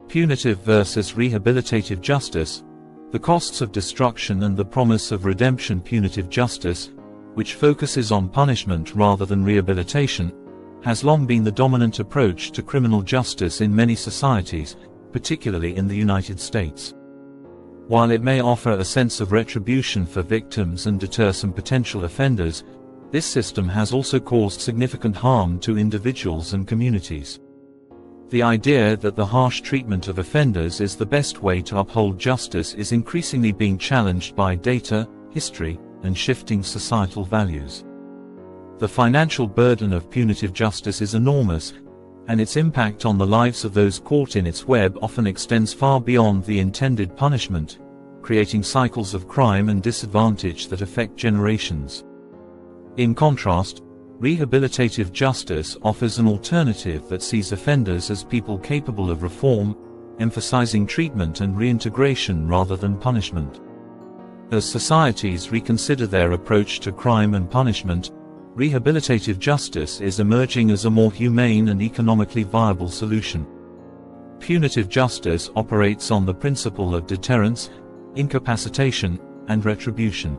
Punitive versus rehabilitative justice. The costs of destruction and the promise of redemption. Punitive justice, which focuses on punishment rather than rehabilitation, has long been the dominant approach to criminal justice in many societies, particularly in the United States. While it may offer a sense of retribution for victims and deter some potential offenders, this system has also caused significant harm to individuals and communities. The idea that the harsh treatment of offenders is the best way to uphold justice is increasingly being challenged by data, history, and shifting societal values. The financial burden of punitive justice is enormous, and its impact on the lives of those caught in its web often extends far beyond the intended punishment, creating cycles of crime and disadvantage that affect generations. In contrast, rehabilitative justice offers an alternative that sees offenders as people capable of reform, emphasizing treatment and reintegration rather than punishment. As societies reconsider their approach to crime and punishment, rehabilitative justice is emerging as a more humane and economically viable solution. Punitive justice operates on the principle of deterrence, incapacitation, and retribution.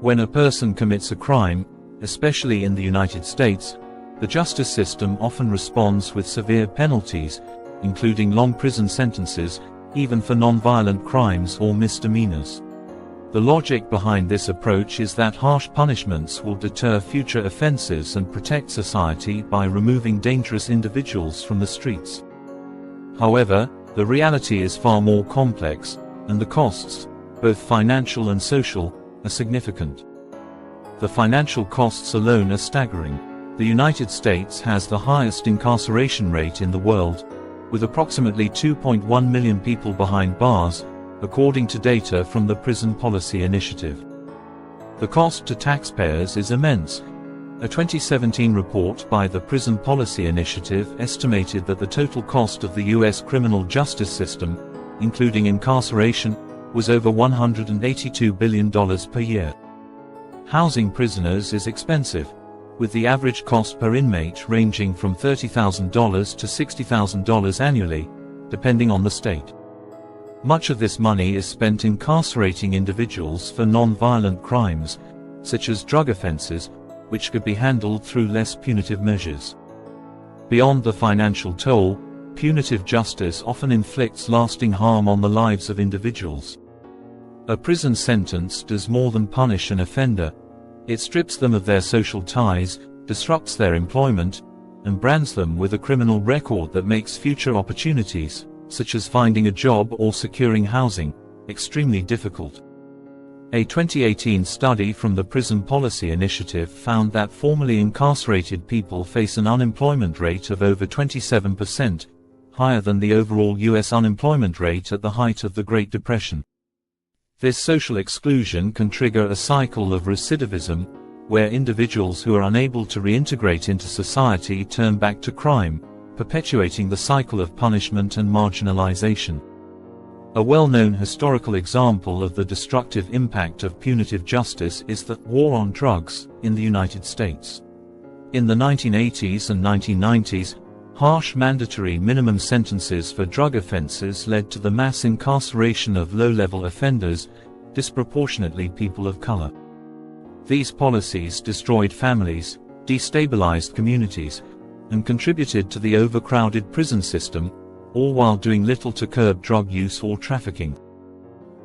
When a person commits a crime, especially in the United States, the justice system often responds with severe penalties, including long prison sentences, even for non-violent crimes or misdemeanors. The logic behind this approach is that harsh punishments will deter future offenses and protect society by removing dangerous individuals from the streets. However, the reality is far more complex, and the costs, both financial and social, are significant. The financial costs alone are staggering. The United States has the highest incarceration rate in the world, with approximately 2.1 million people behind bars, according to data from the Prison Policy Initiative. The cost to taxpayers is immense. A 2017 report by the Prison Policy Initiative estimated that the total cost of the U.S. criminal justice system, including incarceration, was over $182 billion per year. Housing prisoners is expensive, with the average cost per inmate ranging from $30,000 to $60,000 annually, depending on the state. Much of this money is spent incarcerating individuals for non-violent crimes, such as drug offenses, which could be handled through less punitive measures. Beyond the financial toll, punitive justice often inflicts lasting harm on the lives of individuals. A prison sentence does more than punish an offender. It strips them of their social ties, disrupts their employment, and brands them with a criminal record that makes future opportunities, such as finding a job or securing housing, extremely difficult. A 2018 study from the Prison Policy Initiative found that formerly incarcerated people face an unemployment rate of over 27%, higher than the overall U.S. unemployment rate at the height of the Great Depression. This social exclusion can trigger a cycle of recidivism, where individuals who are unable to reintegrate into society turn back to crime, perpetuating the cycle of punishment and marginalization. A well-known historical example of the destructive impact of punitive justice is the war on drugs in the United States. In the 1980s and 1990s, harsh mandatory minimum sentences for drug offenses led to the mass incarceration of low-level offenders, disproportionately people of color. These policies destroyed families, destabilized communities, and contributed to the overcrowded prison system, all while doing little to curb drug use or trafficking.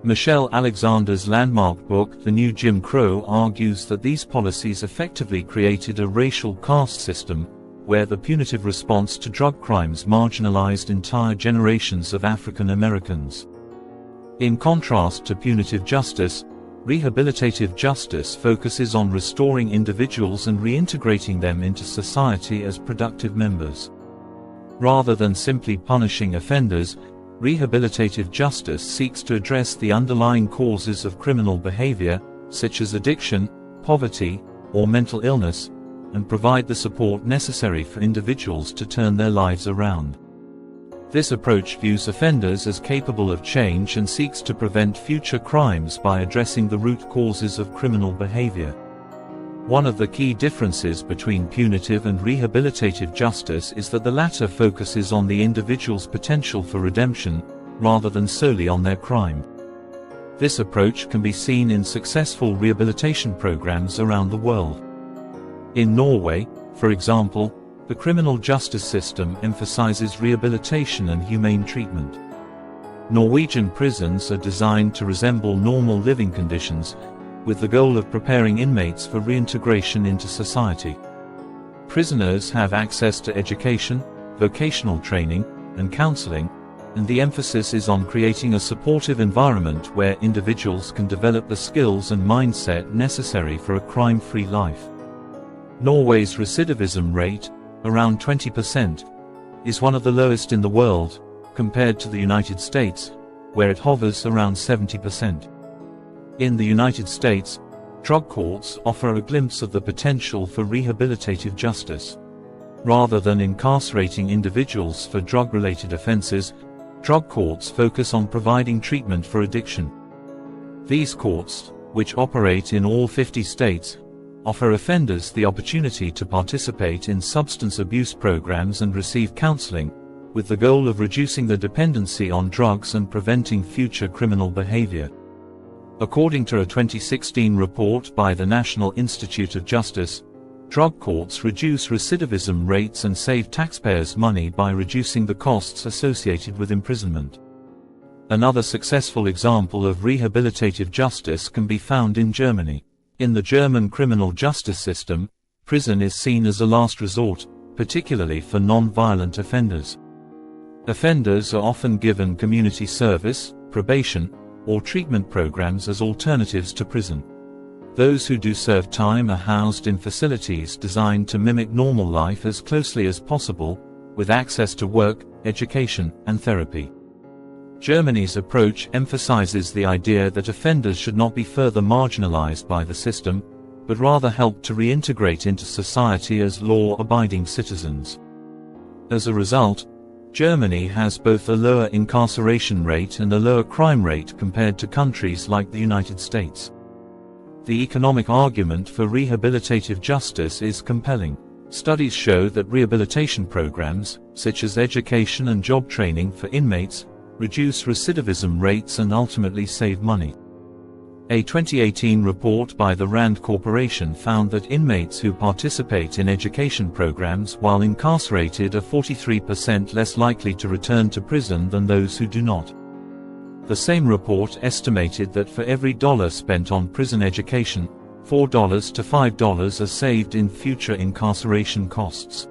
Michelle Alexander's landmark book, The New Jim Crow, argues that these policies effectively created a racial caste system, where the punitive response to drug crimes marginalized entire generations of African Americans. In contrast to punitive justice, rehabilitative justice focuses on restoring individuals and reintegrating them into society as productive members. Rather than simply punishing offenders, rehabilitative justice seeks to address the underlying causes of criminal behavior, such as addiction, poverty, or mental illness, and provide the support necessary for individuals to turn their lives around. This approach views offenders as capable of change and seeks to prevent future crimes by addressing the root causes of criminal behavior. One of the key differences between punitive and rehabilitative justice is that the latter focuses on the individual's potential for redemption, rather than solely on their crime. This approach can be seen in successful rehabilitation programs around the world. In Norway, for example, the criminal justice system emphasizes rehabilitation and humane treatment. Norwegian prisons are designed to resemble normal living conditions, with the goal of preparing inmates for reintegration into society. Prisoners have access to education, vocational training, and counseling, and the emphasis is on creating a supportive environment where individuals can develop the skills and mindset necessary for a crime-free life. Norway's recidivism rate, around 20%, is one of the lowest in the world, compared to the United States, where it hovers around 70%. In the United States, drug courts offer a glimpse of the potential for rehabilitative justice. Rather than incarcerating individuals for drug-related offenses, drug courts focus on providing treatment for addiction. These courts, which operate in all 50 states, offer offenders the opportunity to participate in substance abuse programs and receive counseling, with the goal of reducing the dependency on drugs and preventing future criminal behavior. According to a 2016 report by the National Institute of Justice, drug courts reduce recidivism rates and save taxpayers money by reducing the costs associated with imprisonment. Another successful example of rehabilitative justice can be found in Germany. In the German criminal justice system, prison is seen as a last resort, particularly for non-violent offenders. Offenders are often given community service, probation, or treatment programs as alternatives to prison. Those who do serve time are housed in facilities designed to mimic normal life as closely as possible, with access to work, education, and therapy. Germany's approach emphasizes the idea that offenders should not be further marginalized by the system, but rather helped to reintegrate into society as law-abiding citizens. As a result, Germany has both a lower incarceration rate and a lower crime rate compared to countries like the United States. The economic argument for rehabilitative justice is compelling. Studies show that rehabilitation programs, such as education and job training for inmates, reduce recidivism rates and ultimately save money. A 2018 report by the Rand Corporation found that inmates who participate in education programs while incarcerated are 43% less likely to return to prison than those who do not. The same report estimated that for every dollar spent on prison education, $4 to $5 are saved in future incarceration costs.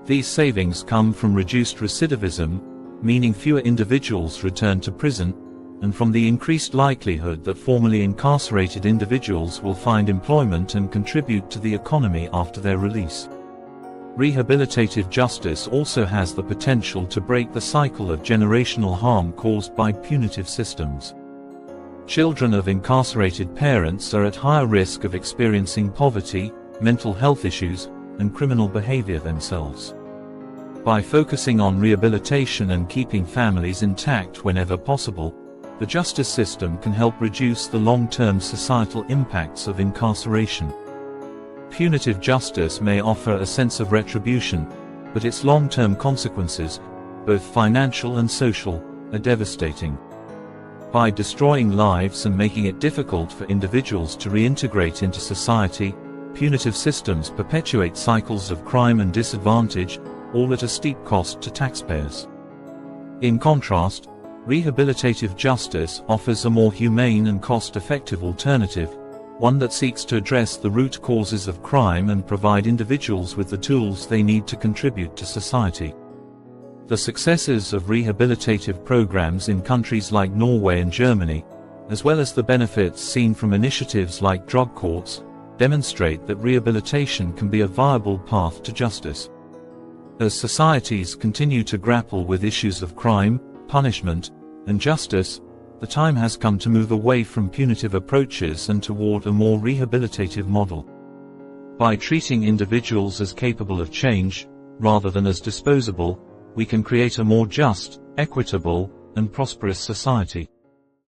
These savings come from reduced recidivism, meaning fewer individuals return to prison, and from the increased likelihood that formerly incarcerated individuals will find employment and contribute to the economy after their release. Rehabilitative justice also has the potential to break the cycle of generational harm caused by punitive systems. Children of incarcerated parents are at higher risk of experiencing poverty, mental health issues, and criminal behavior themselves. By focusing on rehabilitation and keeping families intact whenever possible, the justice system can help reduce the long-term societal impacts of incarceration. Punitive justice may offer a sense of retribution, but its long-term consequences, both financial and social, are devastating. By destroying lives and making it difficult for individuals to reintegrate into society, punitive systems perpetuate cycles of crime and disadvantage, all at a steep cost to taxpayers. In contrast, rehabilitative justice offers a more humane and cost-effective alternative, one that seeks to address the root causes of crime and provide individuals with the tools they need to contribute to society. The successes of rehabilitative programs in countries like Norway and Germany, as well as the benefits seen from initiatives like drug courts, demonstrate that rehabilitation can be a viable path to justice. As societies continue to grapple with issues of crime, punishment, and justice, the time has come to move away from punitive approaches and toward a more rehabilitative model. By treating individuals as capable of change, rather than as disposable, we can create a more just, equitable, and prosperous society.